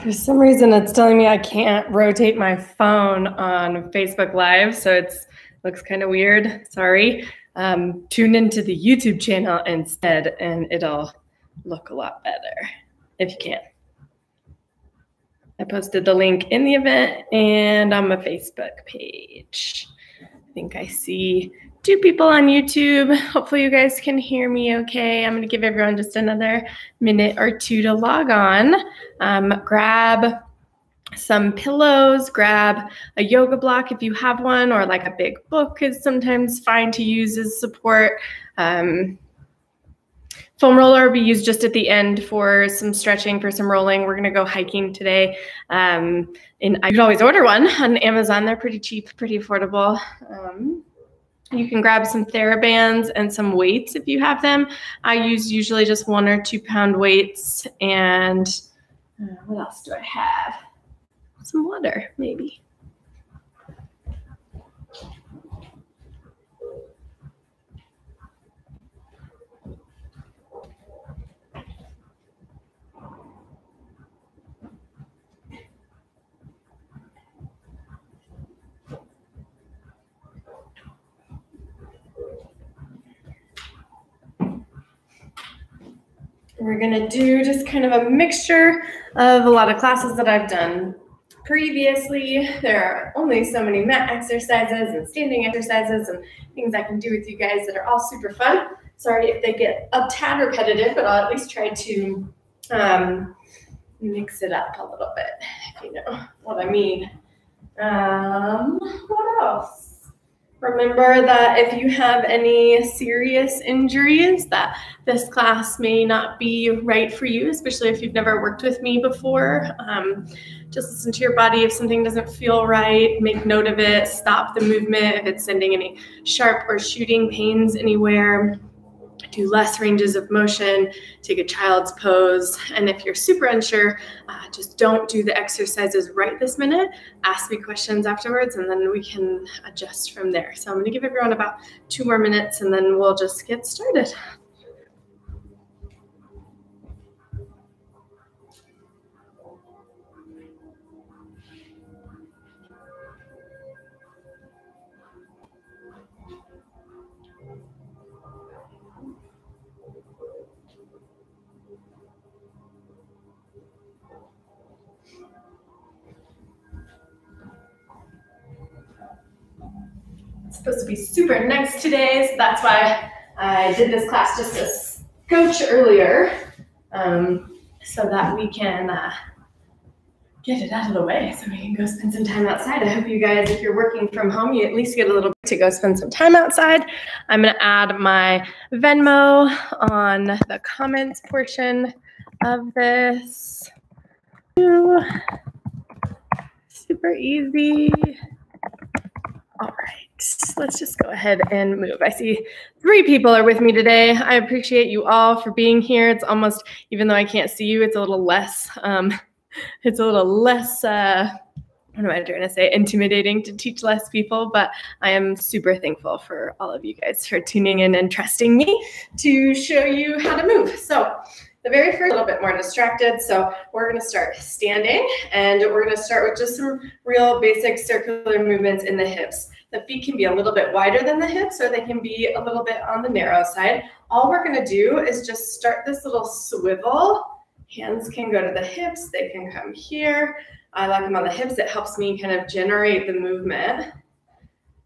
For some reason, it's telling me I can't rotate my phone on Facebook Live, so it looks kind of weird. Sorry. Tune into the YouTube channel instead, and it'll look a lot better if you can. I posted the link in the event and on my Facebook page. I think I see 2 people on YouTube. Hopefully you guys can hear me okay. I'm going to give everyone just another minute or 2 to log on. Grab some pillows, grab a yoga block if you have one, or like a big book is sometimes fine to use as support. Foam roller will be used just at the end for some stretching, for some rolling. We're going to go hiking today. And I could always order one on Amazon. They're pretty cheap, pretty affordable. You can grab some TheraBands and some weights if you have them. I use usually just 1 or 2 pound weights. And what else do I have? Some water, maybe. We're going to do just kind of a mixture of a lot of classes that I've done previously. There are only so many mat exercises and standing exercises and things I can do with you guys that are all super fun. Sorry if they get a tad repetitive, but I'll at least try to mix it up a little bit, if you know what I mean. What else? Remember that if you have any serious injuries, that this class may not be right for you, especially if you've never worked with me before. Just listen to your body. If something doesn't feel right, make note of it, stop the movement. If it's sending any sharp or shooting pains anywhere, do less ranges of motion, take a child's pose. And if you're super unsure, just don't do the exercises right this minute. Ask me questions afterwards, and then we can adjust from there. So I'm going to give everyone about 2 more minutes, and then we'll just get started. Supposed to be super nice today, so that's why I did this class just as coach earlier, so that we can get it out of the way so we can go spend some time outside. I hope you guys, if you're working from home, you at least get a little bit to go spend some time outside. I'm going to add my Venmo on the comments portion of this. Super easy. All right, let's just go ahead and move. I see 3 people are with me today. I appreciate you all for being here. It's almost, even though I can't see you, it's a little less, what am I trying to say, intimidating to teach less people, but I am super thankful for all of you guys for tuning in and trusting me to show you how to move. So the very first, a little bit more distracted, so we're going to start standing, and we're going to start with just some real basic circular movements in the hips. The feet can be a little bit wider than the hips, or they can be a little bit on the narrow side. All we're going to do is just start this little swivel. Hands can go to the hips. They can come here. I like them on the hips. It helps me kind of generate the movement.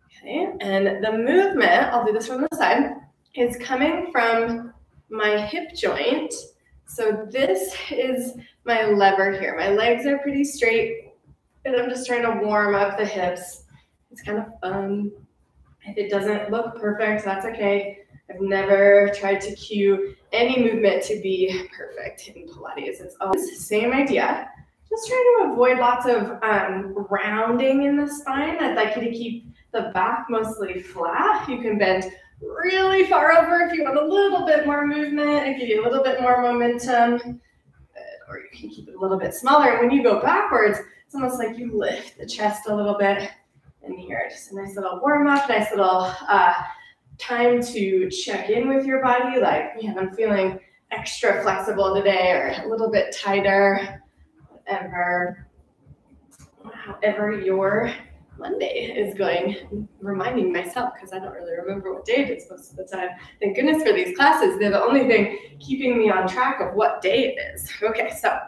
Okay, and the movement, I'll do this from the side. is coming from my hip joint. So this is my lever here. My legs are pretty straight, and I'm just trying to warm up the hips. It's kind of fun. If it doesn't look perfect, that's okay. I've never tried to cue any movement to be perfect in Pilates. It's always the same idea. Just trying to avoid lots of rounding in the spine. I'd like you to keep the back mostly flat. You can bend really far over if you want a little bit more movement and give you a little bit more momentum. Or you can keep it a little bit smaller. And when you go backwards, it's almost like you lift the chest a little bit. And here, just a nice little warm up, nice little time to check in with your body. Like, man, I'm feeling extra flexible today, or a little bit tighter, however your Monday is going. Reminding myself, because I don't really remember what day it is most of the time. Thank goodness for these classes. They're the only thing keeping me on track of what day it is. Okay, so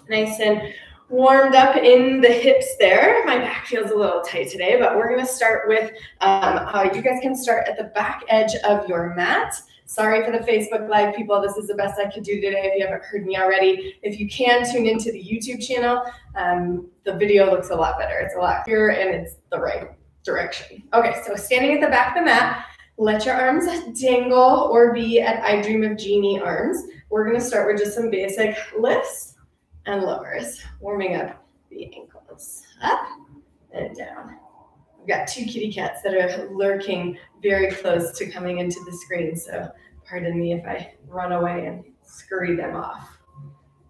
nice and warmed up in the hips there. My back feels a little tight today, but we're going to start with you guys can start at the back edge of your mat. Sorry for the Facebook Live people. This is the best I could do today if you haven't heard me already. If you can, tune into the YouTube channel. The video looks a lot better. It's a lot clearer and it's the right direction. Okay, so standing at the back of the mat, let your arms dangle or be at I Dream of Jeannie arms. We're going to start with just some basic lifts and lowers, warming up the ankles. Up and down. I've got two kitty cats that are lurking very close to coming into the screen, so pardon me if I run away and scurry them off.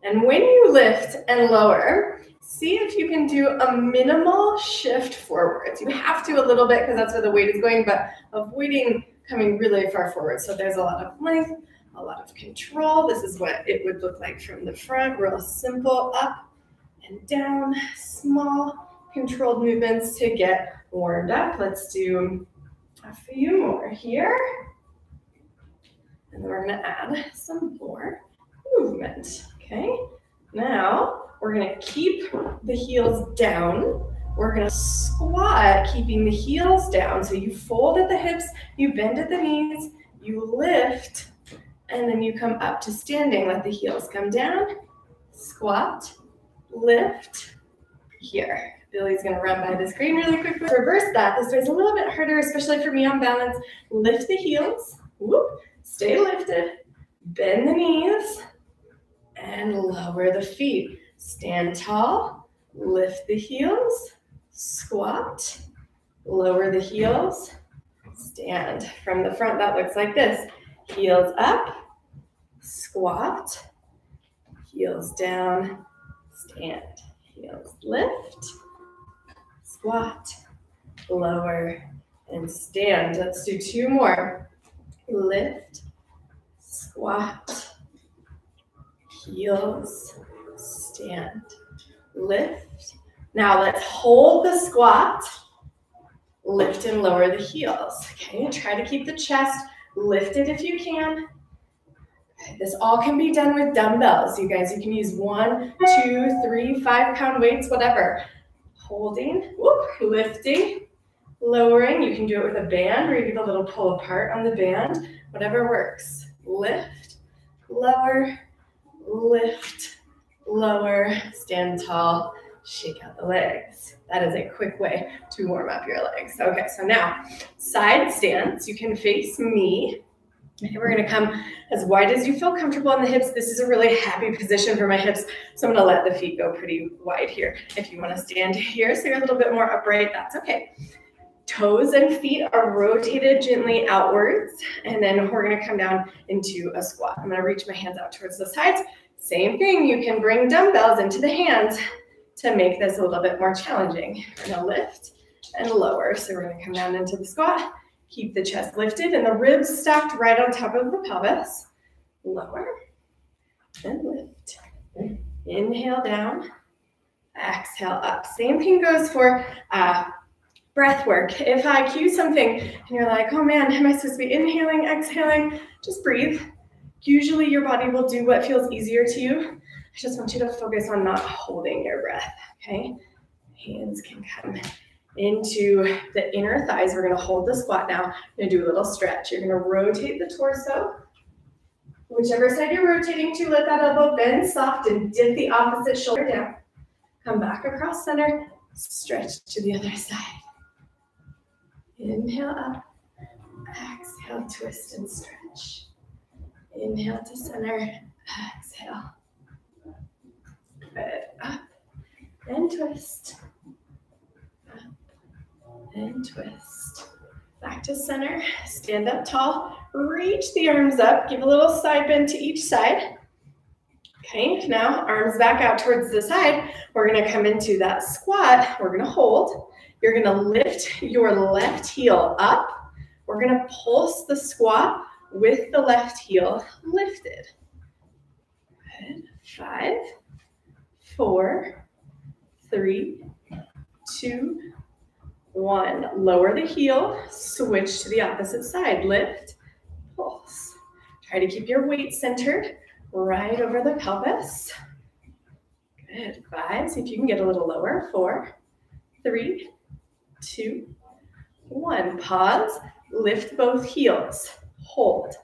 And when you lift and lower, see if you can do a minimal shift forwards. You have to a little bit because that's where the weight is going, but avoiding coming really far forward. So there's a lot of length, a lot of control. This is what it would look like from the front. Real simple, up and down, small controlled movements to get warmed up. Let's do a few more here. And then we're going to add some more movement. Okay, now we're going to keep the heels down. We're going to squat, keeping the heels down. So you fold at the hips, you bend at the knees, you lift, and then you come up to standing. Let the heels come down, squat, lift, here. Billy's gonna run by the screen really quickly. Reverse that. This is a little bit harder, especially for me on balance. Lift the heels, whoop, stay lifted, bend the knees, and lower the feet. Stand tall, lift the heels, squat, lower the heels, stand. From the front, that looks like this. Heels up, squat, heels down, stand. Heels lift, squat, lower, and stand. Let's do two more. Lift, squat, heels, stand, lift. Now let's hold the squat, lift and lower the heels. Okay, and try to keep the chest lifted if you can. This all can be done with dumbbells, you guys. You can use 1, 2, 3, 5-pound weights, whatever. Holding, whoop, lifting, lowering. You can do it with a band or you get a little pull apart on the band, whatever works. Lift, lower, lift, lower, stand tall, shake out the legs. That is a quick way to warm up your legs. Okay, so now side stance. You can face me. Okay, we're going to come as wide as you feel comfortable on the hips. This is a really happy position for my hips, so I'm going to let the feet go pretty wide here. If you want to stand here so you're a little bit more upright, that's okay. Toes and feet are rotated gently outwards, and then we're going to come down into a squat. I'm going to reach my hands out towards the sides. Same thing, you can bring dumbbells into the hands to make this a little bit more challenging. We're going to lift and lower, so we're going to come down into the squat. Keep the chest lifted and the ribs stacked right on top of the pelvis. Lower and lift. Inhale down, exhale up. Same thing goes for breath work. If I cue something and you're like, oh man, am I supposed to be inhaling, exhaling? Just breathe. Usually your body will do what feels easier to you. I just want you to focus on not holding your breath, okay? Hands can come into the inner thighs. We're gonna hold the squat now. We're gonna do a little stretch. You're gonna rotate the torso. Whichever side you're rotating to, let that elbow bend soft and dip the opposite shoulder down. Come back across center, stretch to the other side. Inhale up, exhale, twist and stretch. Inhale to center, exhale. Good, up and twist. Up and twist. Back to center, stand up tall, reach the arms up, give a little side bend to each side. Okay, now arms back out towards the side. We're gonna come into that squat. We're gonna hold. You're gonna lift your left heel up. We're gonna pulse the squat with the left heel lifted. Good, 5, 4, 3, 2, 1. Lower the heel, switch to the opposite side. Lift, pulse. Try to keep your weight centered right over the pelvis. Good, 5. See if you can get a little lower. 4, 3, 2, 1. Pause, lift both heels. Hold.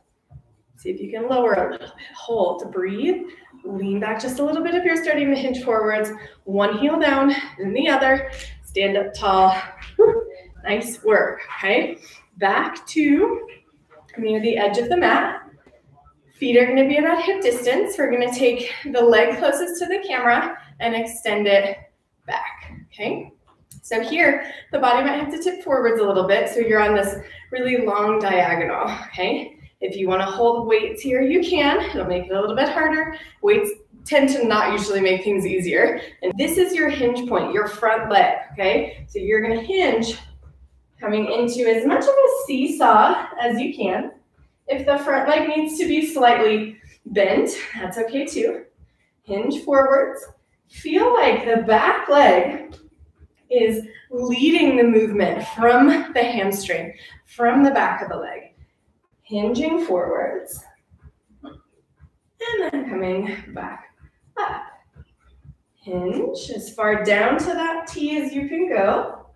See if you can lower a little bit. Hold, breathe. Lean back just a little bit if you're starting to hinge forwards. One heel down, then the other. Stand up tall. Nice work, okay? Back to near the edge of the mat. Feet are gonna be about hip distance. We're gonna take the leg closest to the camera and extend it back, okay? So here, the body might have to tip forwards a little bit, so you're on this really long diagonal, okay? If you wanna hold weights here, you can. It'll make it a little bit harder. Weights tend to not usually make things easier. And this is your hinge point, your front leg, okay? So you're gonna hinge coming into as much of a seesaw as you can. If the front leg needs to be slightly bent, that's okay too. Hinge forwards. Feel like the back leg is leading the movement from the hamstring, from the back of the leg. Hinging forwards. And then coming back up. Hinge as far down to that T as you can go.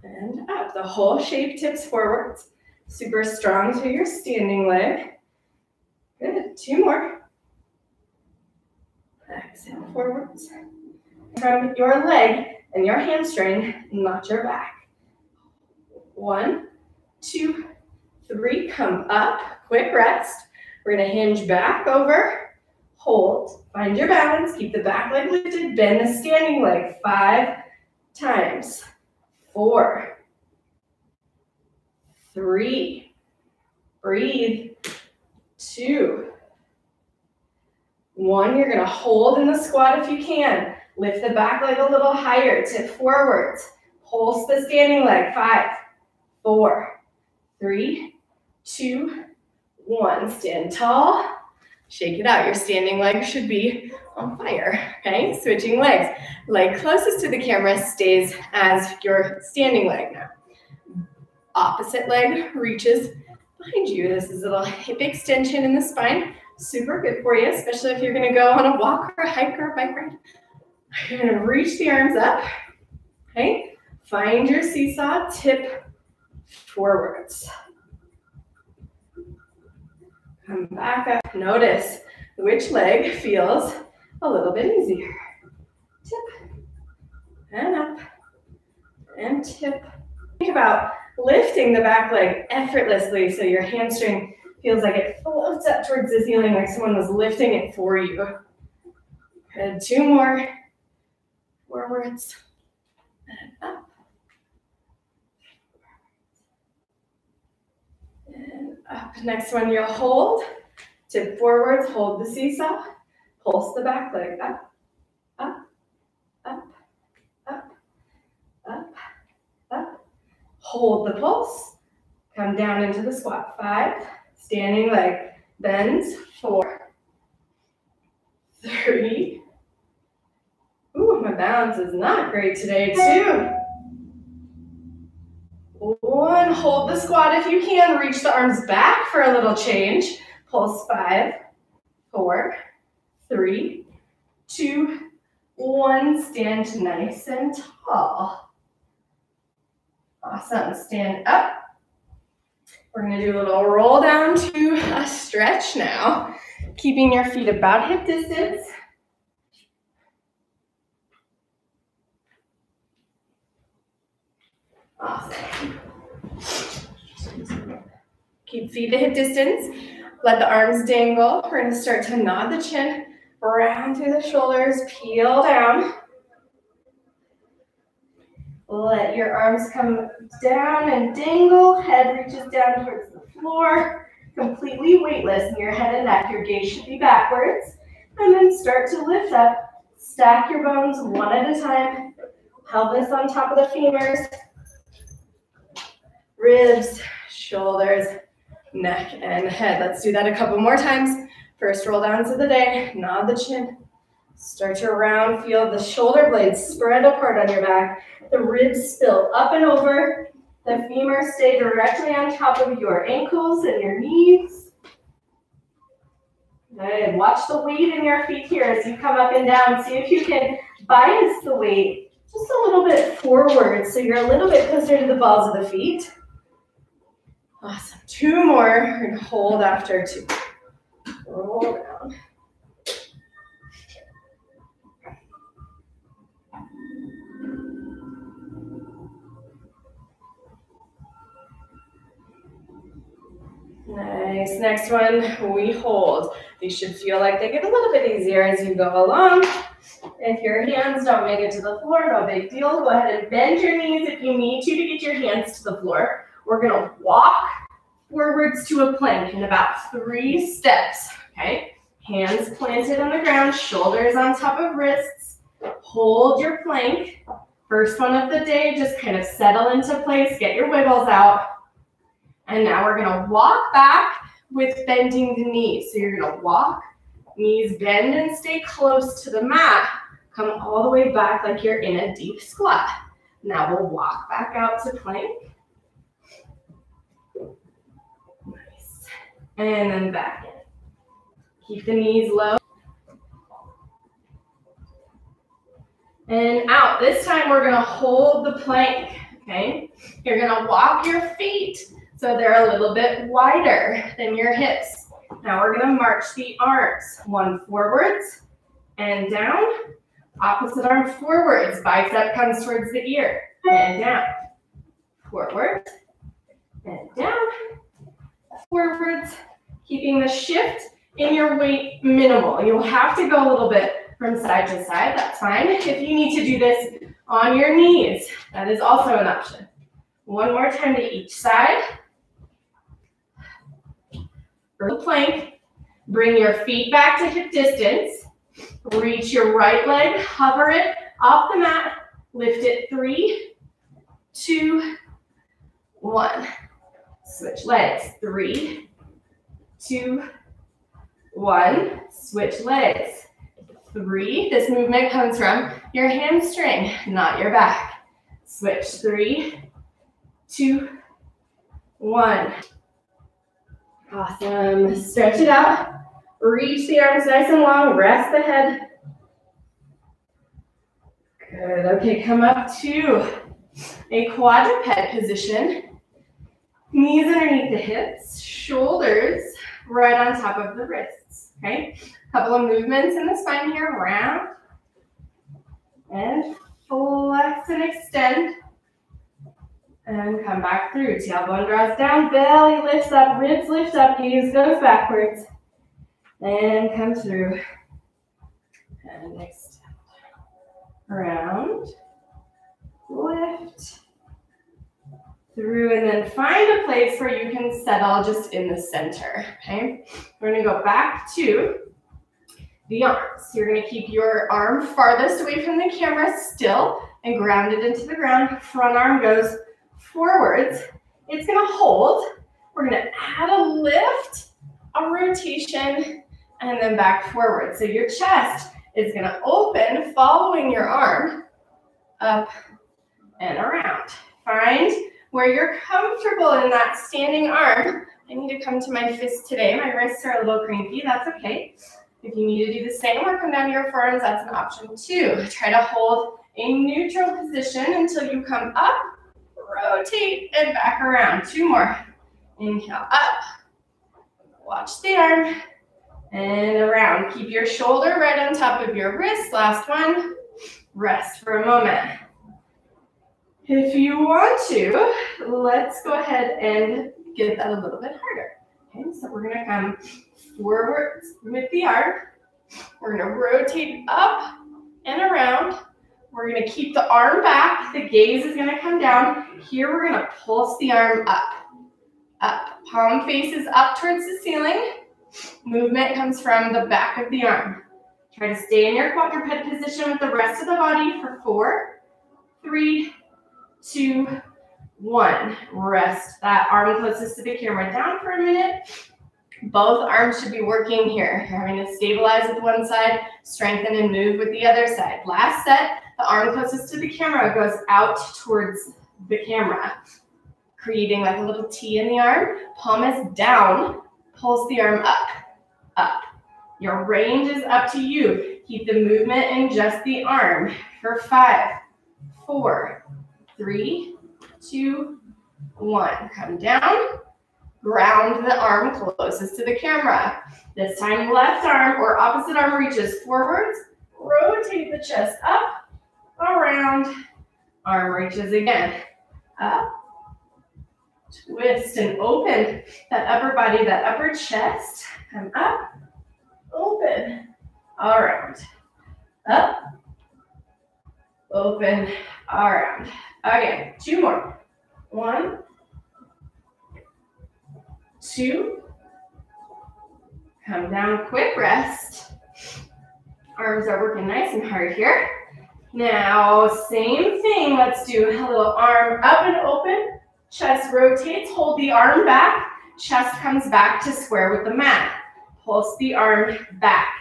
And up. The whole shape tips forwards. Super strong through your standing leg. Good. 2 more. Exhale forwards. From your leg and your hamstring, not your back. 1, 2, 3. Come up. Quick rest. We're going to hinge back over. Hold. Find your balance. Keep the back leg lifted. Bend the standing leg 5 times. 4, 3, breathe, 2, 1. You're gonna hold in the squat if you can. Lift the back leg a little higher, tip forwards. Pulse the standing leg, 5, 4, 3, 2, 1. Stand tall, shake it out. Your standing leg should be on fire, okay? Switching legs. Leg closest to the camera stays as your standing leg now. Opposite leg reaches behind you. This is a little hip extension in the spine. Super good for you, especially if you're gonna go on a walk or a hike or a bike ride. You're gonna reach the arms up, okay? Find your seesaw, tip forwards. Come back up. Notice which leg feels a little bit easier. Tip and up and tip. Think about lifting the back leg effortlessly so your hamstring feels like it floats up towards the ceiling like someone was lifting it for you. Good. 2 more. Forwards and up. And up. Next one you'll hold. Tip forwards, hold the seesaw. Pulse the back leg up, up, up, up, up, up. Hold the pulse. Come down into the squat. 5. Standing leg bends. 4, 3. Ooh, my balance is not great today. 2, 1. Hold the squat if you can. Reach the arms back for a little change. Pulse. 5, 4, 3, 2, 1. Stand nice and tall. Awesome. Stand up. We're going to do a little roll down to a stretch now, keeping your feet about hip distance. Awesome. Keep feet to hip distance. Let the arms dangle. We're going to start to nod the chin, round through the shoulders, peel down. Let your arms come down and dangle. Head reaches down towards the floor. Completely weightless in your head and neck. Your gaze should be backwards. And then start to lift up. Stack your bones one at a time. Pelvis on top of the femurs. Ribs, shoulders, neck, and head. Let's do that a couple more times. First roll downs of the day. Nod the chin. Start to round. Feel the shoulder blades spread apart on your back. The ribs spill up and over. The femurs stay directly on top of your ankles and your knees. Good. Watch the weight in your feet here as you come up and down. See if you can bias the weight just a little bit forward so you're a little bit closer to the balls of the feet. Awesome. Two more. We're going to hold after two. Roll down. Nice. Next one, we hold. These should feel like they get a little bit easier as you go along. If your hands don't make it to the floor, no big deal. Go ahead and bend your knees if you need to get your hands to the floor. We're going to walk forwards to a plank in about 3 steps, okay? Hands planted on the ground, shoulders on top of wrists. Hold your plank. First one of the day, just kind of settle into place, get your wiggles out. And now we're going to walk back with bending the knees. So you're going to walk, knees bend and stay close to the mat. Come all the way back like you're in a deep squat. Now we'll walk back out to plank. Nice. And then back in. Keep the knees low. And out. This time we're going to hold the plank, okay? You're going to walk your feet so they're a little bit wider than your hips. Now we're going to march the arms. One forwards and down. Opposite arm forwards. Bicep comes towards the ear. And down. Forward. And down. Forwards. Keeping the shift in your weight minimal. You'll have to go a little bit from side to side. That's fine. If you need to do this on your knees, that is also an option. One more time to each side. The plank. Bring your feet back to hip distance. Reach your right leg, hover it off the mat. Lift it 3, 2, 1. Switch legs. 3, 2, 1. Switch legs. 3. This movement comes from your hamstring, not your back. Switch. 3, 2, 1. Awesome. Stretch it out. Reach the arms nice and long. Rest the head. Good. Okay, come up to a quadruped position. Knees underneath the hips. Shoulders right on top of the wrists. Okay. Couple of movements in the spine here. Round. And flex and extend. And come back through. Tailbone draws down, belly lifts up, ribs lift up, gaze goes backwards. And come through. And extend. Round. Lift. Through, and then find a place where you can settle just in the center. Okay? We're going to go back to the arms. You're going to keep your arm farthest away from the camera still and ground it into the ground. Front arm goes forwards. It's going to hold. We're going to add a lift, a rotation, and then back forward. So your chest is going to open following your arm up and around. Find where you're comfortable in that standing arm. I need to come to my fist today. My wrists are a little cranky. That's okay. If you need to do the same or come down to your forearms, that's an option too. Try to hold a neutral position until you come up. rotate, and back around. 2 more. Inhale, up. Watch the arm. And around. Keep your shoulder right on top of your wrist. Last one. Rest for a moment. If you want to, let's go ahead and get that a little bit harder. Okay, so we're going to come forwards with the arm. We're going to rotate up and around. We're going to keep the arm back. The gaze is going to come down. Here we're going to pulse the arm up. Up. Palm faces up towards the ceiling. Movement comes from the back of the arm. Try to stay in your quadruped position with the rest of the body for 4, 3, 2, 1. Rest that arm closest to the camera down for a minute. Both arms should be working here. You're having to stabilize with one side, strengthen and move with the other side. Last set, the arm closest to the camera goes out towards the camera, creating like a little T in the arm. Palm is down, pulse the arm up, up. Your range is up to you. Keep the movement in just the arm for 5, 4, 3, 2, 1. Come down. Ground the arm closest to the camera. This time left arm or opposite arm reaches forwards. Rotate the chest up, around. Arm reaches again. Up. Twist and open that upper body, that upper chest. Come up. Open. Around. Up. Open. Around. Again. 2 more. 1. 2, come down, quick rest. Arms are working nice and hard here. Now, same thing, let's do a little arm up and open, chest rotates, hold the arm back, chest comes back to square with the mat. Pulse the arm back,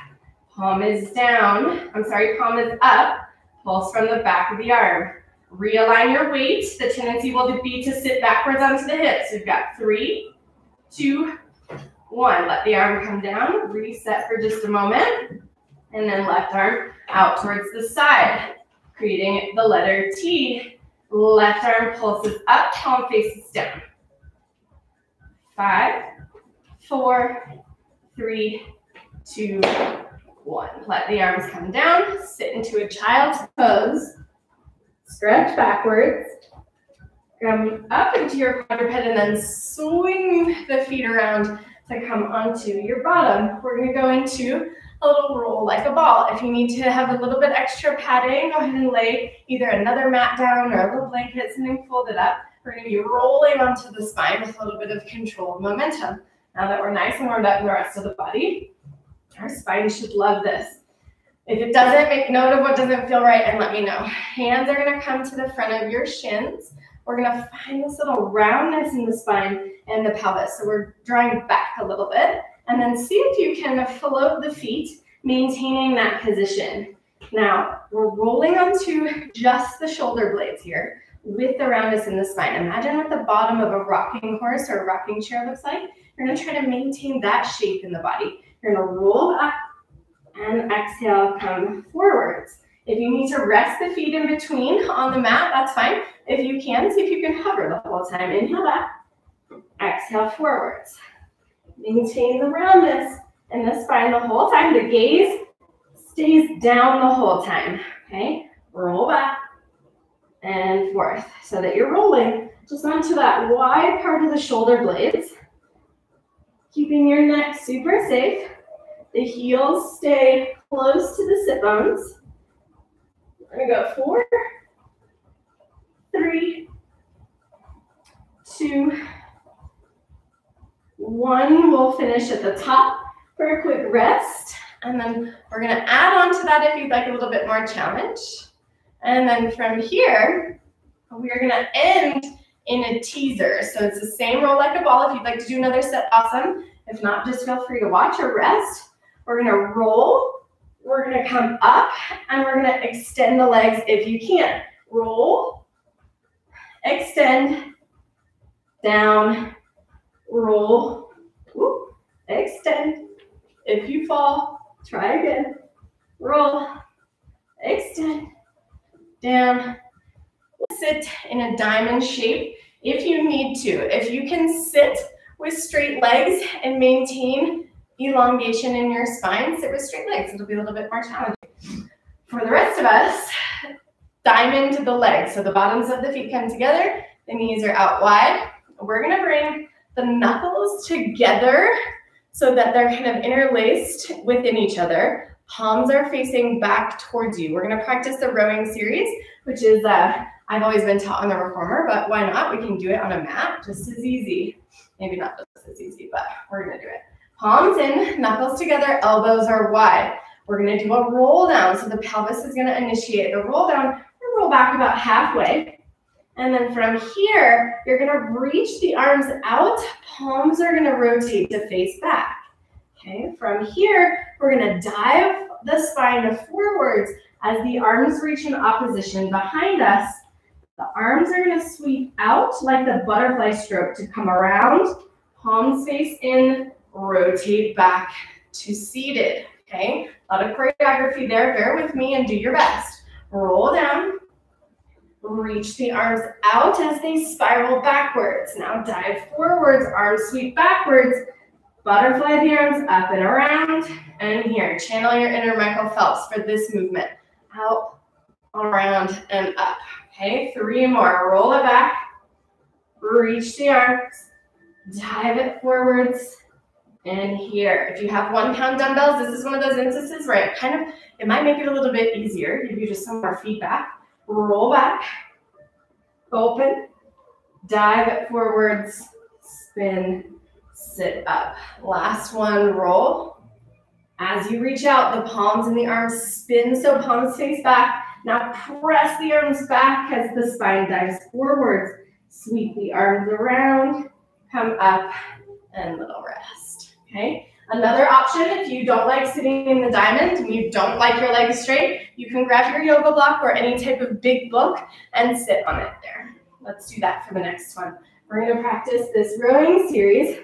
palm is down, palm is up, pulse from the back of the arm. Realign your weight, the tendency will be to sit backwards onto the hips. We've got 3, 2, 1. Let the arm come down. Reset for just a moment. And then left arm out towards the side, creating the letter T. Left arm pulses up, palm faces down. 5, 4, 3, 2, 1. Let the arms come down. Sit into a child's pose. Stretch backwards. Come up into your quadruped and then swing the feet around to come onto your bottom. We're going to go into a little roll like a ball. If you need to have a little bit extra padding, go ahead and lay either another mat down or a little blanket, something folded up. We're going to be rolling onto the spine with a little bit of controlled momentum. Now that we're nice and warmed up in the rest of the body, our spine should love this. If it doesn't, make note of what doesn't feel right and let me know. Hands are going to come to the front of your shins. We're going to find this little roundness in the spine and the pelvis. So we're drawing back a little bit. And then see if you can float the feet, maintaining that position. Now, we're rolling onto just the shoulder blades here with the roundness in the spine. Imagine what the bottom of a rocking horse or a rocking chair looks like. You're going to try to maintain that shape in the body. You're going to roll up and exhale, come forwards. If you need to rest the feet in between on the mat, that's fine. If you can, see if you can hover the whole time. Inhale back, exhale forwards. Maintain the roundness in the spine the whole time. The gaze stays down the whole time, okay? Roll back and forth so that you're rolling just onto that wide part of the shoulder blades, keeping your neck super safe. The heels stay close to the sit bones. We're going to go 4, 3, 2, 1. We'll finish at the top for a quick rest. And then we're going to add on to that if you'd like a little bit more challenge. And then from here, we are going to end in a teaser. So it's the same roll like a ball. If you'd like to do another set, awesome. If not, just feel free to watch or rest. We're going to roll. We're going to come up, and we're going to extend the legs if you can. Roll, extend, down, roll, whoop, extend. If you fall, try again. Roll, extend, down. Sit in a diamond shape. If you need to, if you can sit with straight legs and maintain elongation in your spine, sit with straight legs. It'll be a little bit more challenging. For the rest of us, diamond to the legs. So the bottoms of the feet come together, the knees are out wide. We're gonna bring the knuckles together so that they're kind of interlaced within each other. Palms are facing back towards you. We're gonna practice the rowing series, which is, I've always been taught on the reformer, but why not? We can do it on a mat, just as easy. Maybe not just as easy, but we're gonna do it. Palms in, knuckles together, elbows are wide. We're gonna do a roll down. So the pelvis is gonna initiate the roll down and roll back about halfway. And then from here, you're gonna reach the arms out. Palms are gonna rotate to face back. Okay, from here, we're gonna dive the spine forwards as the arms reach in opposition behind us. The arms are gonna sweep out like the butterfly stroke to come around. Palms face in, rotate back to seated. Okay, a lot of choreography there. Bear with me and do your best. Roll down. Reach the arms out as they spiral backwards. Now dive forwards, arms sweep backwards. Butterfly the arms up and around. And here, channel your inner Michael Phelps for this movement. Out, around, and up. Okay, 3 more. Roll it back. Reach the arms. Dive it forwards. And here, if you have 1 pound dumbbells, this is one of those instances where it might make it a little bit easier, give you just some more feedback. Roll back, open, dive it forwards, spin, sit up. Last one, roll. As you reach out, the palms and the arms spin so palms face back. Now press the arms back as the spine dives forwards. Sweep the arms around, come up, and little rest. Okay? Another option, if you don't like sitting in the diamond and you don't like your legs straight, you can grab your yoga block or any type of big book and sit on it there. Let's do that for the next one. We're going to practice this rowing series,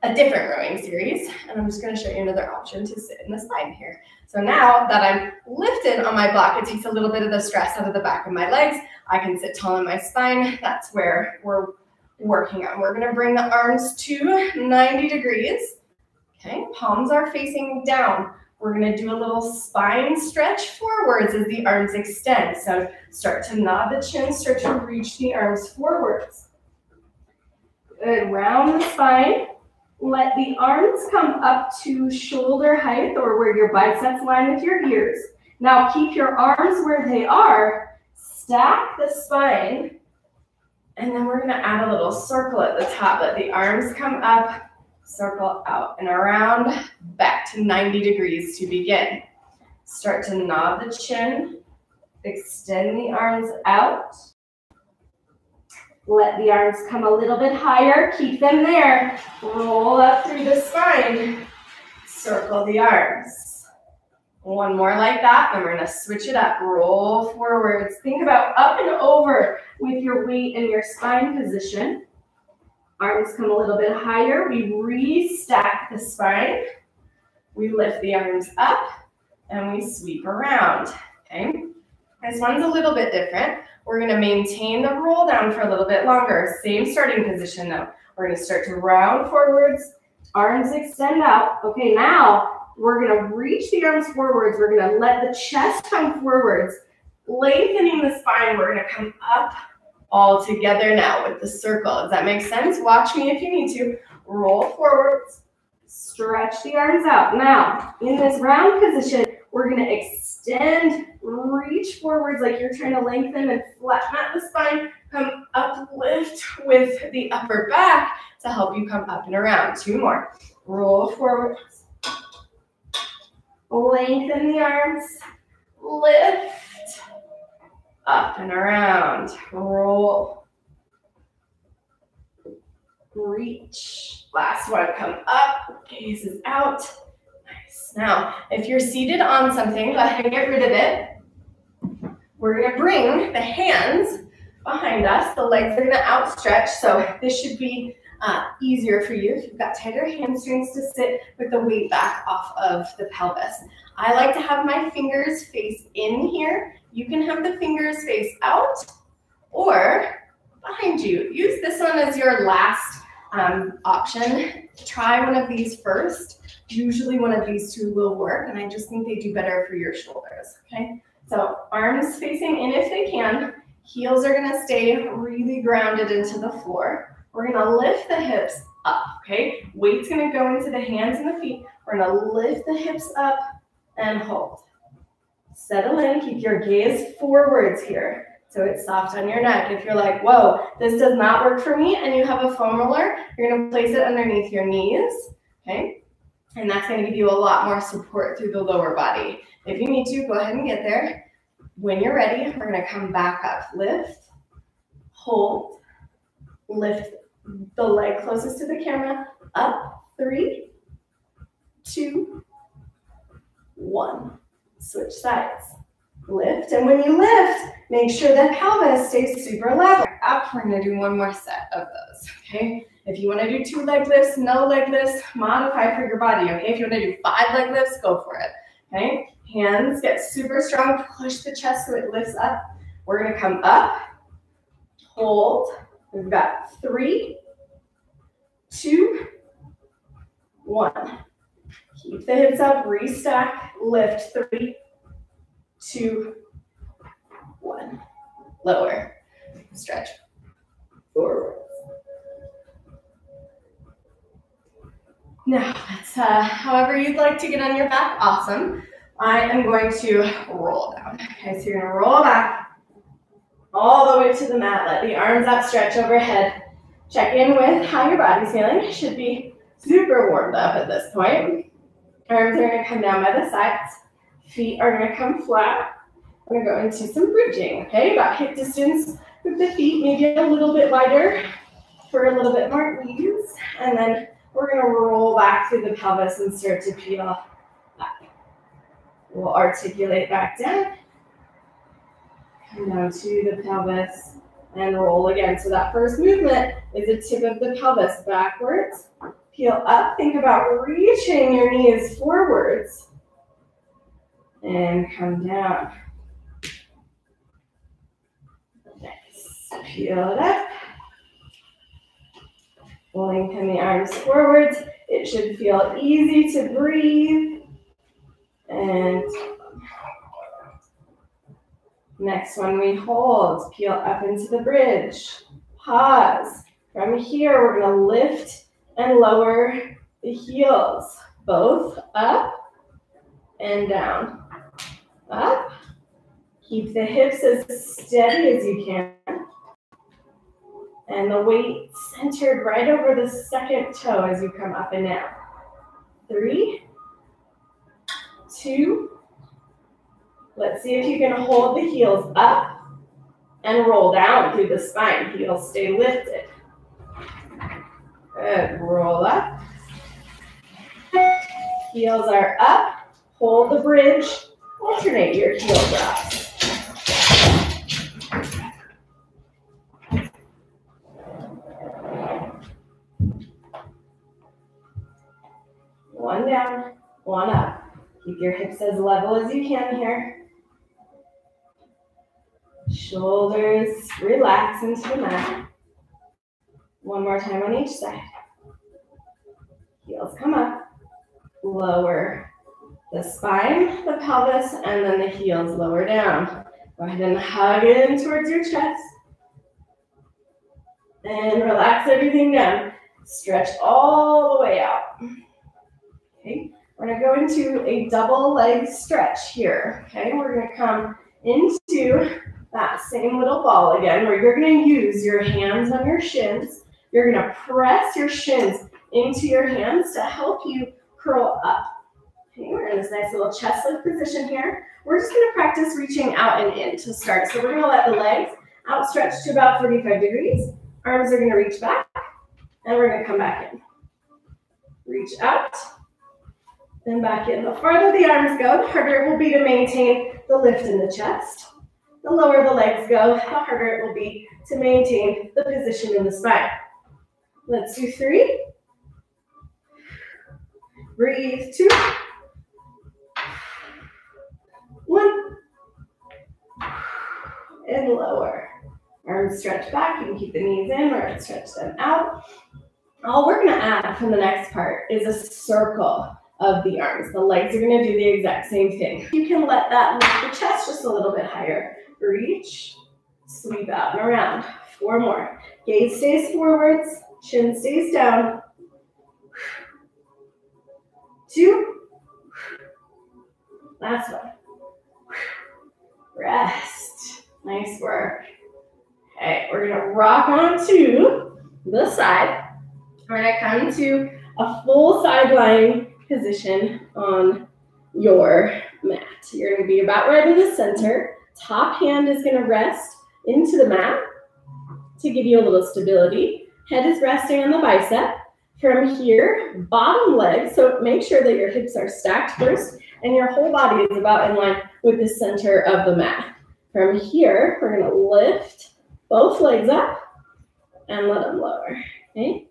a different rowing series, and I'm just going to show you another option to sit in the spine here. So now that I'm lifted on my block, it takes a little bit of the stress out of the back of my legs. I can sit tall in my spine. That's where we're working on. We're going to bring the arms to 90 degrees. Okay, palms are facing down. We're going to do a little spine stretch forwards as the arms extend. So start to nod the chin, start to reach the arms forwards. Good, round the spine. Let the arms come up to shoulder height or where your biceps line with your ears. Now keep your arms where they are. Stack the spine. And then we're going to add a little circle at the top. Let the arms come up, circle out and around, back to 90 degrees to begin. Start to nod the chin, extend the arms out. Let the arms come a little bit higher, keep them there. Roll up through the spine, circle the arms. One more like that, and we're gonna switch it up. Roll forwards. Think about up and over with your weight in your spine position. Arms come a little bit higher. We restack the spine. We lift the arms up, and we sweep around, okay? This one's a little bit different. We're gonna maintain the roll down for a little bit longer. Same starting position though. We're gonna start to round forwards, arms extend out. Okay, now, we're going to reach the arms forwards. We're going to let the chest come forwards, lengthening the spine. We're going to come up all together now with the circle. Does that make sense? Watch me if you need to. Roll forwards, stretch the arms out. Now, in this round position, we're going to extend, reach forwards like you're trying to lengthen and flatten out the spine. Come up, lift with the upper back to help you come up and around. 2 more. Roll forward. Lengthen the arms, lift, up and around, roll, reach. Last one, come up, gaze is out. Nice. Now, if you're seated on something, go ahead and get rid of it. We're gonna bring the hands behind us. The legs are gonna outstretch, so this should be easier for you if you've got tighter hamstrings to sit with the weight back off of the pelvis. I like to have my fingers face in here. You can have the fingers face out or behind behind you. Use this one as your last option. Try one of these first. Usually one of these two will work, and I just think they do better for your shoulders, okay? So arms facing in if they can. Heels are gonna stay really grounded into the floor. We're gonna lift the hips up, okay? Weight's gonna go into the hands and the feet. We're gonna lift the hips up and hold. Settle in, keep your gaze forwards here. So it's soft on your neck. If you're like, whoa, this does not work for me, and you have a foam roller, you're gonna place it underneath your knees, okay? And that's gonna give you a lot more support through the lower body. If you need to, go ahead and get there. When you're ready, we're gonna come back up. Lift, hold, lift the leg closest to the camera, up, 3, 2, 1. Switch sides. Lift, and when you lift, make sure that pelvis stays super level. Up, we're gonna do one more set of those, okay? If you wanna do 2 leg lifts, no leg lifts, modify for your body, okay? If you wanna do 5 leg lifts, go for it, okay? Hands get super strong, push the chest so it lifts up. We're gonna come up, hold. We've got 3, 2, 1. Keep the hips up, restack, lift, 3, 2, 1. Lower, stretch, forward. Now, that's however you'd like to get on your back, awesome. I am going to roll down. Okay, so you're gonna roll back all the way to the mat. Let the arms outstretch overhead. Check in with how your body's feeling. Should be super warmed up at this point. Arms are gonna come down by the sides. Feet are gonna come flat. We're gonna go into some bridging, okay? About hip distance with the feet, maybe a little bit wider for a little bit more ease. And then we're gonna roll back through the pelvis and start to peel up. We'll articulate back down. Come down to the pelvis and roll again. So that first movement is the tip of the pelvis backwards. Peel up, think about reaching your knees forwards. And come down. Nice. Peel it up. Lengthen the arms forwards. It should feel easy to breathe. And next one we hold. Peel up into the bridge. Pause. From here, we're going to lift and lower the heels. Both up and down. Up. Keep the hips as steady as you can. And the weight centered right over the second toe as you come up and down. 3, 2. Let's see if you can hold the heels up and roll down through the spine. Heels stay lifted. Good. Roll up. Heels are up. Hold the bridge. Alternate your heel drops. One down, one up. Keep your hips as level as you can here. Shoulders relax into the mat. One more time on each side. Heels come up. Lower the spine, the pelvis, and then the heels lower down. Go ahead and hug in towards your chest. And relax everything down. Stretch all the way out. Okay, we're gonna go into a double leg stretch here. Okay, we're gonna come into that same little ball again, where you're gonna use your hands on your shins. You're gonna press your shins into your hands to help you curl up. Okay, we're in this nice little chest lift position here. We're just gonna practice reaching out and in to start. So we're gonna let the legs outstretch to about 45 degrees. Arms are gonna reach back, and we're gonna come back in. Reach out, then back in. The farther the arms go, the harder it will be to maintain the lift in the chest. The lower the legs go, the harder it will be to maintain the position in the spine. Let's do 3. Breathe, 2. 1. And lower. Arms stretch back. You can keep the knees in or stretch them out. All we're going to add for the next part is a circle of the arms. The legs are going to do the exact same thing. You can let that lift the chest just a little bit higher. Reach, sweep out and around. 4 more. Gaze stays forwards, chin stays down. 2. Last one. Rest. Nice work. Okay, we're going to rock onto the side. We're going to come to a full side lying position on your mat. You're going to be about right in the center. Top hand is going to rest into the mat to give you a little stability. Head is resting on the bicep. From here, bottom leg, so make sure that your hips are stacked first and your whole body is about in line with the center of the mat. From here, we're going to lift both legs up and let them lower. Okay?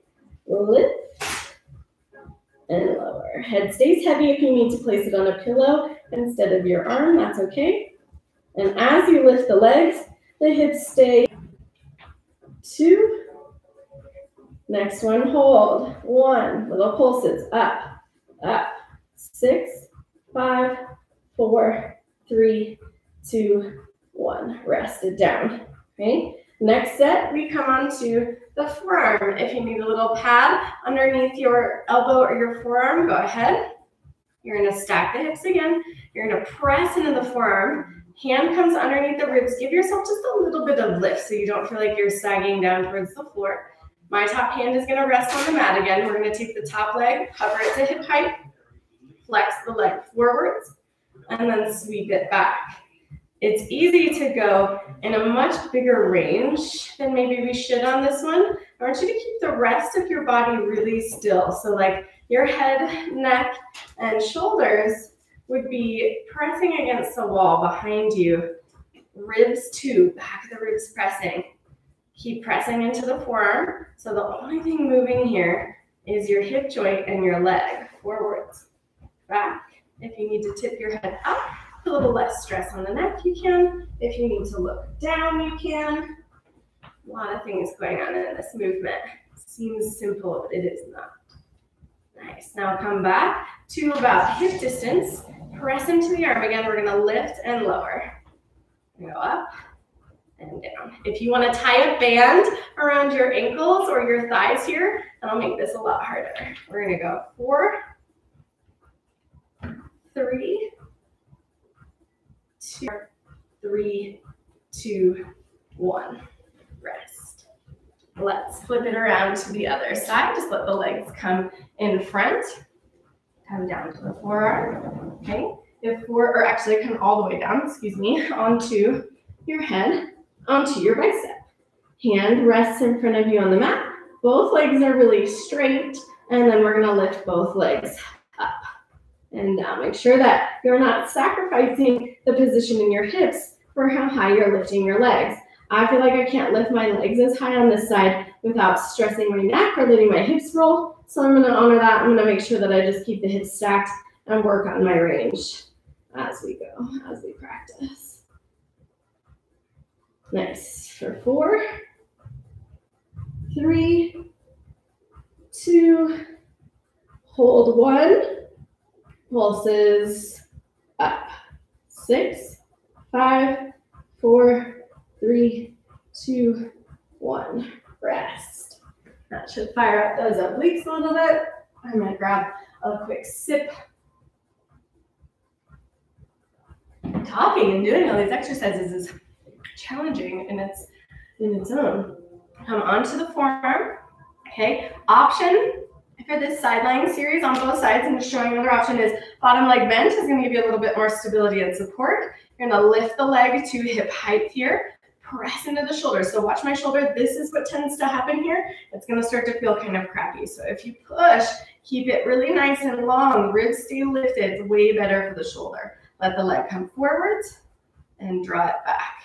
Lift and lower. Head stays heavy. If you need to place it on a pillow instead of your arm, that's okay. And as you lift the legs, the hips stay. 2. Next one, hold. 1. Little pulses. Up, up. 6, 5, 4, 3, 2, 1. Rest it down. Okay. Next set, we come onto the forearm. If you need a little pad underneath your elbow or your forearm, go ahead. You're going to stack the hips again. You're going to press into the forearm. Hand comes underneath the ribs. Give yourself just a little bit of lift so you don't feel like you're sagging down towards the floor. My top hand is going to rest on the mat again. We're going to take the top leg, hover it to hip height, flex the leg forwards, and then sweep it back. It's easy to go in a much bigger range than maybe we should on this one. I want you to keep the rest of your body really still. So like your head, neck, and shoulders would be pressing against the wall behind you. Ribs too, back of the ribs pressing. Keep pressing into the forearm. So the only thing moving here is your hip joint and your leg. Forwards, back. If you need to tip your head up, a little less stress on the neck, you can. If you need to look down, you can. A lot of things going on in this movement. Seems simple, but it is not. Nice. Now come back to about hip distance. Press into the arm again. We're going to lift and lower. Go up and down. If you want to tie a band around your ankles or your thighs here, that'll make this a lot harder. We're going to go 4, 3, 2, 3, 2, 1. Rest. Let's flip it around to the other side. Just let the legs come in front. Come down to the forearm. Okay. Or actually come all the way down, onto your head, onto your bicep. Hand rests in front of you on the mat. Both legs are really straight, and then we're going to lift both legs up and down. Make sure that you're not sacrificing the position in your hips for how high you're lifting your legs. I feel like I can't lift my legs as high on this side without stressing my neck or letting my hips roll. So I'm going to honor that. I'm going to make sure that I just keep the hips stacked and work on my range as we go, as we practice. Nice. For 4, 3, 2, hold 1, pulses up. 6, 5, 4, 3, 2, 1. Rest. That should fire up those obliques a little bit. I might grab a quick sip. Talking and doing all these exercises is challenging in its own. Come onto the forearm. Okay. Option for this side lying series on both sides, and just showing another option, is bottom leg bend is going to give you a little bit more stability and support. You're going to lift the leg to hip height here. Press into the shoulder. So watch my shoulder. This is what tends to happen here. It's going to start to feel kind of crappy. So if you push, keep it really nice and long. Ribs stay lifted. It's way better for the shoulder. Let the leg come forwards and draw it back.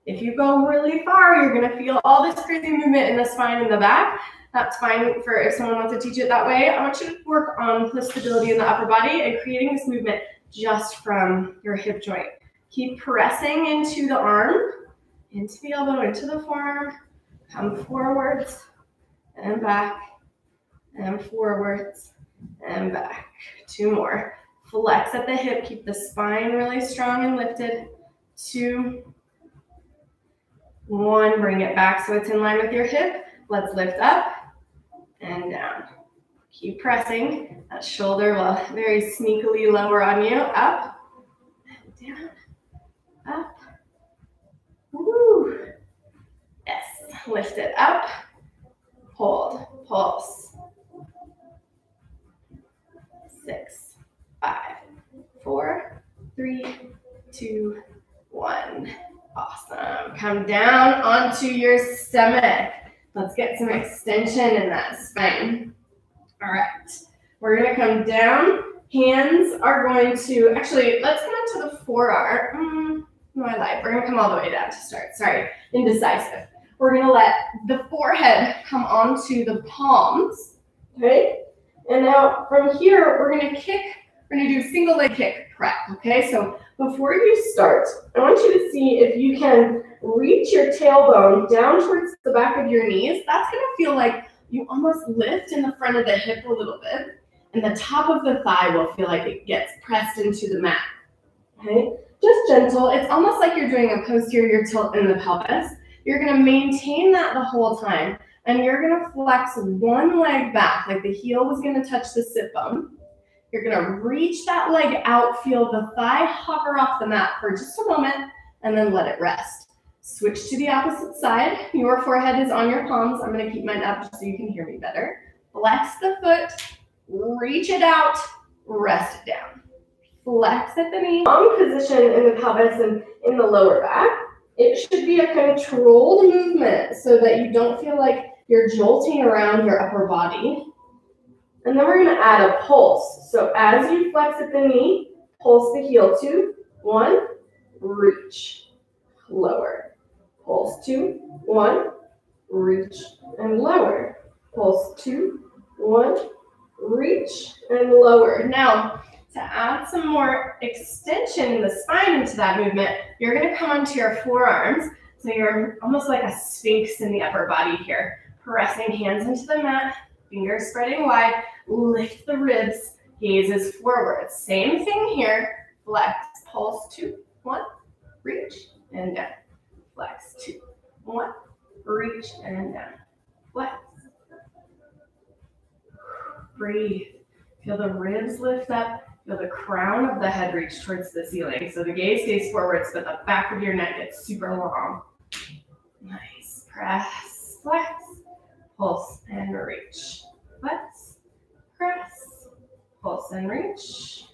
If you go really far, you're going to feel all this crazy movement in the spine and the back. That's fine for if someone wants to teach it that way. I want you to work on the stability in the upper body and creating this movement just from your hip joint. Keep pressing into the arm. into the elbow, into the forearm, come forwards and back, and forwards and back. 2 more. Flex at the hip, keep the spine really strong and lifted. 2, 1, bring it back so it's in line with your hip. Let's lift up and down. Keep pressing. That shoulder will very sneakily lower on you. Up and down, up. Woo. Yes, lift it up, hold, pulse. 6, 5, 4, 3, 2, 1. Awesome. Come down onto your stomach. Let's get some extension in that spine. All right. We're going to come down. Hands are going to, actually, let's come into the forearm. No, I lied. We're going to come all the way down to start. Sorry, indecisive. We're going to let the forehead come onto the palms. Okay? And now from here, we're going to kick. We're going to do single leg kick prep. Okay? So before you start, I want you to see if you can reach your tailbone down towards the back of your knees. That's going to feel like you almost lift in the front of the hip a little bit. And the top of the thigh will feel like it gets pressed into the mat. Okay? Just gentle. It's almost like you're doing a posterior tilt in the pelvis. You're going to maintain that the whole time. And you're going to flex one leg back, like the heel was going to touch the sit bone. You're going to reach that leg out, feel the thigh hover off the mat for just a moment, and then let it rest. Switch to the opposite side. Your forehead is on your palms. I'm going to keep mine up just so you can hear me better. Flex the foot, reach it out, rest it down. Flex at the knee. Long position in the pelvis and in the lower back. It should be a controlled movement so that you don't feel like you're jolting around your upper body. And then we're going to add a pulse. So as you flex at the knee, pulse the heel. 2, 1, reach, lower. Pulse 2, 1, reach and lower. Pulse 2, 1, reach and lower. Now, to add some more extension in the spine into that movement, you're going to come onto your forearms. So you're almost like a sphinx in the upper body here. Pressing hands into the mat, fingers spreading wide, lift the ribs, gazes forward. Same thing here. Flex, pulse 2, 1, reach and down. Flex 2, 1, reach and down. Flex. Breathe. Feel the ribs lift up. Feel the crown of the head reach towards the ceiling. So the gaze stays forwards, but the back of your neck gets super long. Nice. Press, flex, pulse, and reach. Flex, press, pulse, and reach.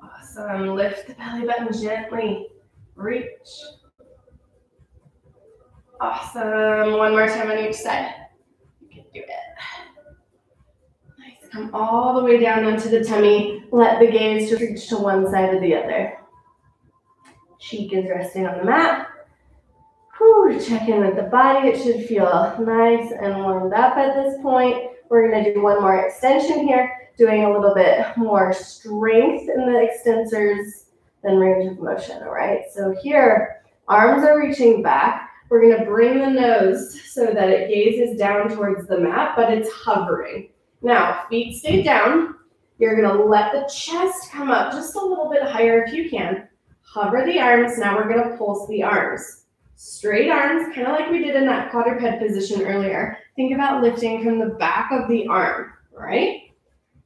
Awesome. Lift the belly button gently. Reach. Awesome. One more time on each side. You can do it. Come all the way down onto the tummy. Let the gaze just reach to one side or the other. Cheek is resting on the mat. Whew, check in with the body. It should feel nice and warmed up at this point. We're going to do one more extension here, doing a little bit more strength in the extensors than range of motion, all right? So here, arms are reaching back. We're going to bring the nose so that it gazes down towards the mat, but it's hovering. Now, feet stay down. You're going to let the chest come up just a little bit higher if you can. Hover the arms. Now we're going to pulse the arms. Straight arms, kind of like we did in that quadruped position earlier. Think about lifting from the back of the arm, all right?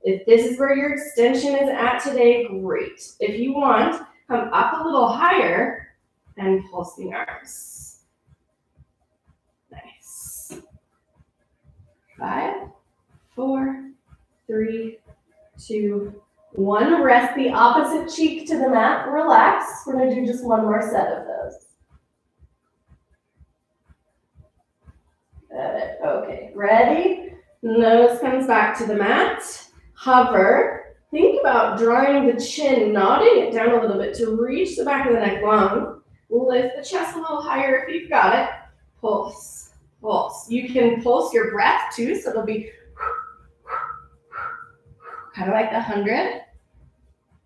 If this is where your extension is at today, great. If you want, come up a little higher and pulse the arms. Nice. 5, 4, 3, 2, 1. Rest the opposite cheek to the mat. Relax. We're going to do just one more set of those. Good. Okay. Ready? Nose comes back to the mat. Hover. Think about drawing the chin, nodding it down a little bit to reach the back of the neck long. Lift the chest a little higher if you've got it. Pulse. Pulse. You can pulse your breath too, so it'll be kind of like the 100.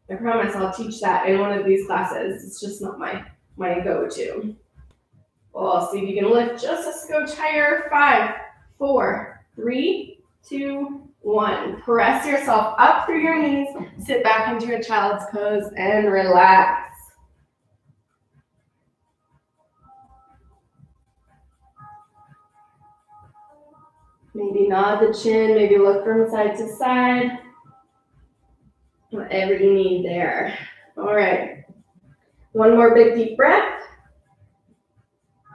I promise I'll teach that in one of these classes. It's just not my my go-to. Well, see if you can lift just a skoch higher. 5, 4, 3, 2, 1. Press yourself up through your knees. Sit back into a child's pose and relax. Maybe nod the chin, maybe look from side to side. Whatever you need there. All right. One more big deep breath.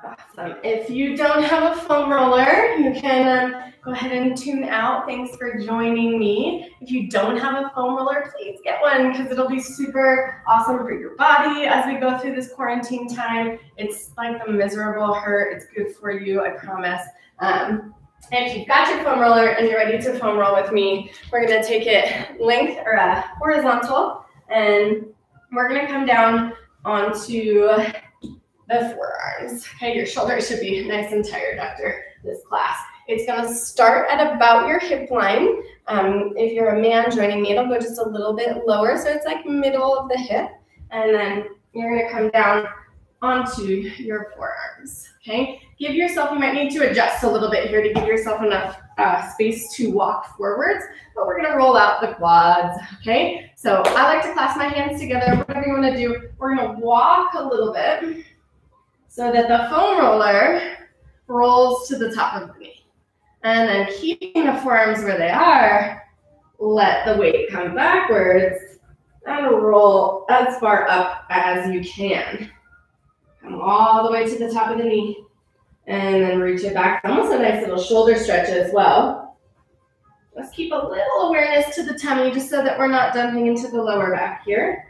Awesome. If you don't have a foam roller, you can go ahead and tune out. Thanks for joining me. If you don't have a foam roller, please get one because it'll be super awesome for your body as we go through this quarantine time. It's like the miserable hurt. It's good for you, I promise. And if you've got your foam roller and you're ready to foam roll with me, we're going to take it length or horizontal, and we're going to come down onto the forearms. Okay, your shoulders should be nice and tired after this class. It's going to start at about your hip line. If you're a man joining me, it'll go just a little bit lower, so it's like middle of the hip, and then you're going to come down onto your forearms. Okay, give yourself, you might need to adjust a little bit here to give yourself enough space to walk forwards, but we're gonna roll out the quads, okay? So I like to clasp my hands together, whatever you wanna do. We're gonna walk a little bit so that the foam roller rolls to the top of the knee. And then keeping the forearms where they are, let the weight come backwards and roll as far up as you can. Come all the way to the top of the knee, and then reach it back. Almost a nice little shoulder stretch as well. Let's keep a little awareness to the tummy just so that we're not dumping into the lower back here.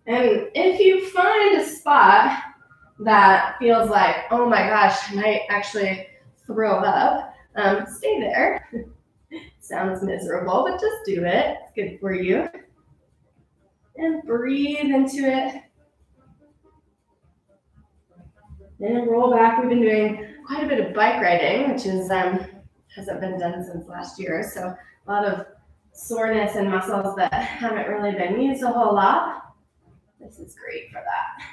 And if you find a spot that feels like, oh my gosh, I might actually throw up, stay there. Sounds miserable, but just do it. It's good for you. And breathe into it. And roll back. We've been doing quite a bit of bike riding, which is hasn't been done since last year. So a lot of soreness and muscles that haven't really been used a whole lot. This is great for that.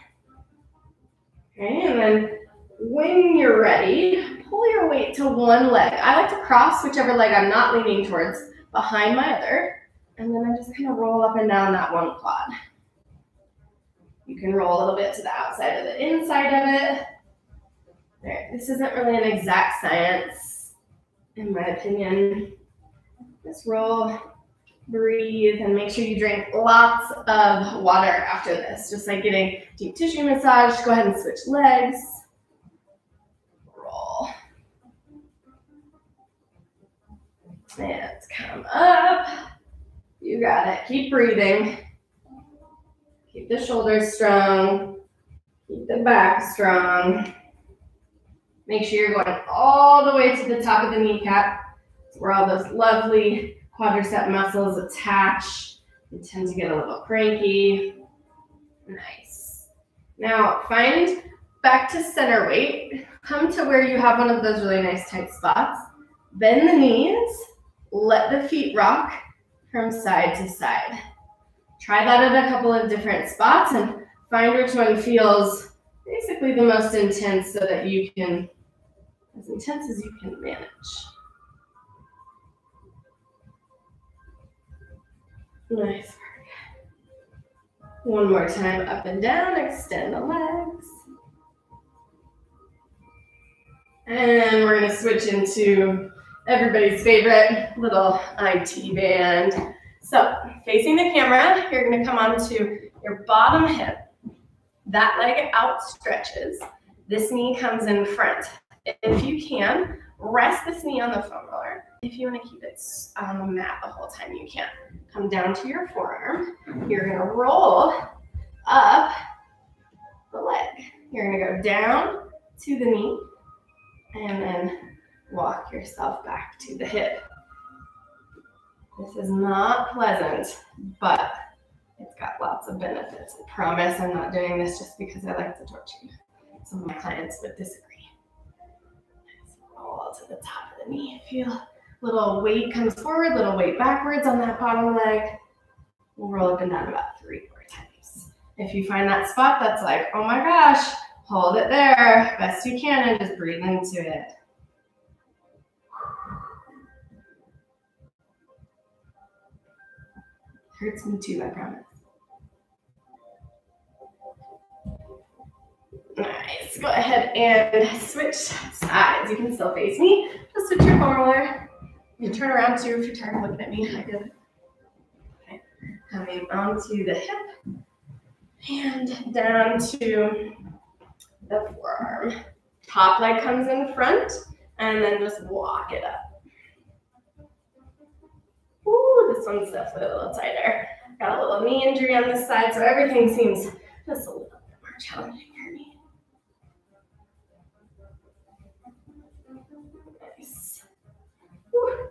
Okay, and then when you're ready, pull your weight to one leg. I like to cross whichever leg I'm not leaning towards behind my other, and then I just kind of roll up and down that one quad. You can roll a little bit to the outside or the inside of it. There. This isn't really an exact science, in my opinion. Just roll, breathe, and make sure you drink lots of water after this. Just like getting deep tissue massage, go ahead and switch legs. Roll. And come up. You got it. Keep breathing. Keep the shoulders strong. Keep the back strong. Make sure you're going all the way to the top of the kneecap. It's where all those lovely quadricep muscles attach. You tend to get a little cranky. Nice. Now find back to center weight. Come to where you have one of those really nice tight spots. Bend the knees. Let the feet rock from side to side. Try that at a couple of different spots and find which one feels basically the most intense so that you can, as intense as you can manage. Nice work. One more time, up and down, extend the legs. And we're gonna switch into everybody's favorite little IT band. So facing the camera, you're gonna come onto your bottom hip. That leg out stretches. This knee comes in front. If you can, rest this knee on the foam roller. If you want to keep it on the mat the whole time, you can. Come down to your forearm. You're going to roll up the leg. You're going to go down to the knee and then walk yourself back to the hip. This is not pleasant, but it's got lots of benefits. I promise I'm not doing this just because I like to torture you. Some of my clients would disagree. Roll to the top of the knee. Feel little weight comes forward, little weight backwards on that bottom leg. We'll roll up and down about 3 more times. If you find that spot that's like, oh my gosh, hold it there best you can and just breathe into it. Hurts me too, I promise. Nice. Go ahead and switch sides. You can still face me. Just switch your foam roller. You can turn around too if you're tired of looking at me. I did. Okay. Coming onto the hip and down to the forearm. Top leg comes in front and then just walk it up. Ooh, this one's definitely a little tighter. Got a little knee injury on this side, so everything seems just a little bit more challenging for me. Nice. Woo.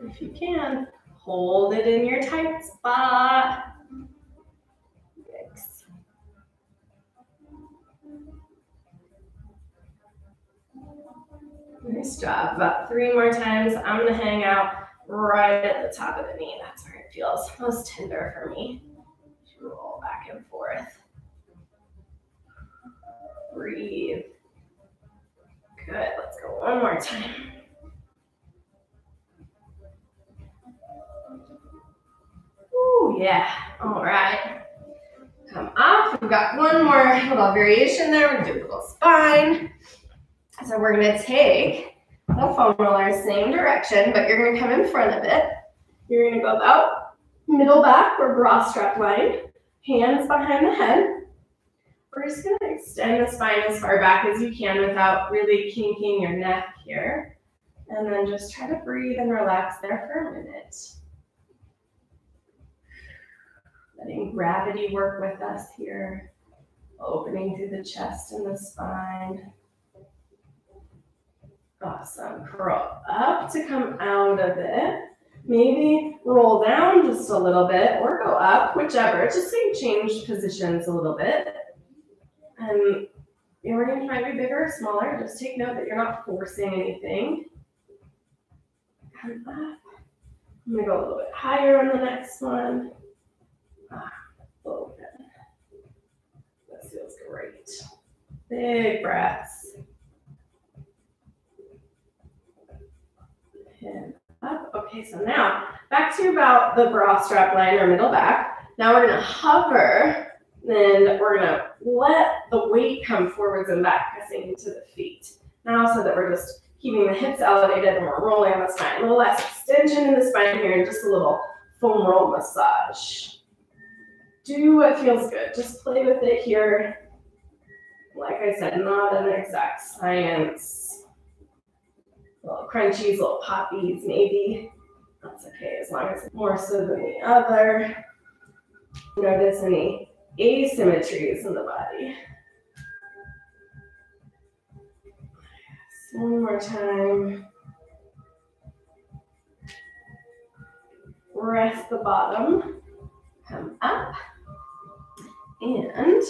If you can, hold it in your tight spot. Yikes. Nice job. About 3 more times. I'm going to hang out right at the top of the knee. That's where it feels most tender for me. Roll back and forth. Breathe. Good. Let's go one more time. Ooh, yeah. All right. Come up. We've got one more little variation there. We're going to do a little spine. So we're going to take the foam roller, same direction, but you're going to come in front of it. You're going to go about middle back or bra strap line, hands behind the head. We're just going to extend the spine as far back as you can without really kinking your neck here. And then just try to breathe and relax there for a minute. Letting gravity work with us here. Opening through the chest and the spine. Awesome. Curl up to come out of it. Maybe roll down just a little bit or go up, whichever. Just so you change positions a little bit. And your range might be bigger or smaller. Just take note that you're not forcing anything. Come up. I'm going to go a little bit higher on the next one. Open. That feels great. Big breaths. And up. Okay, so now back to about the bra strap line or middle back. Now we're going to hover, then we're going to let the weight come forwards and back, pressing into the feet. Now so that we're just keeping the hips elevated and we're rolling on the spine. A little less extension in the spine here and just a little foam roll massage. Do what feels good. Just play with it here. Like I said, not an exact science. Little crunchies, little poppies, maybe. That's okay, as long as it's more so than the other. Notice any asymmetries in the body. One more time. Rest the bottom. Come up. And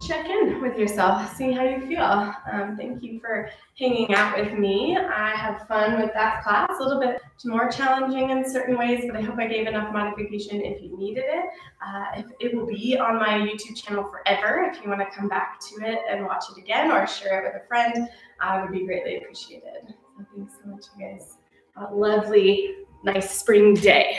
check in with yourself, see how you feel. Thank you for hanging out with me. I had fun with that class, a little bit more challenging in certain ways, but I hope I gave enough modification if you needed it. It will be on my YouTube channel forever. If you want to come back to it and watch it again or share it with a friend, I would be greatly appreciated. So thanks so much, you guys. A lovely, nice spring day.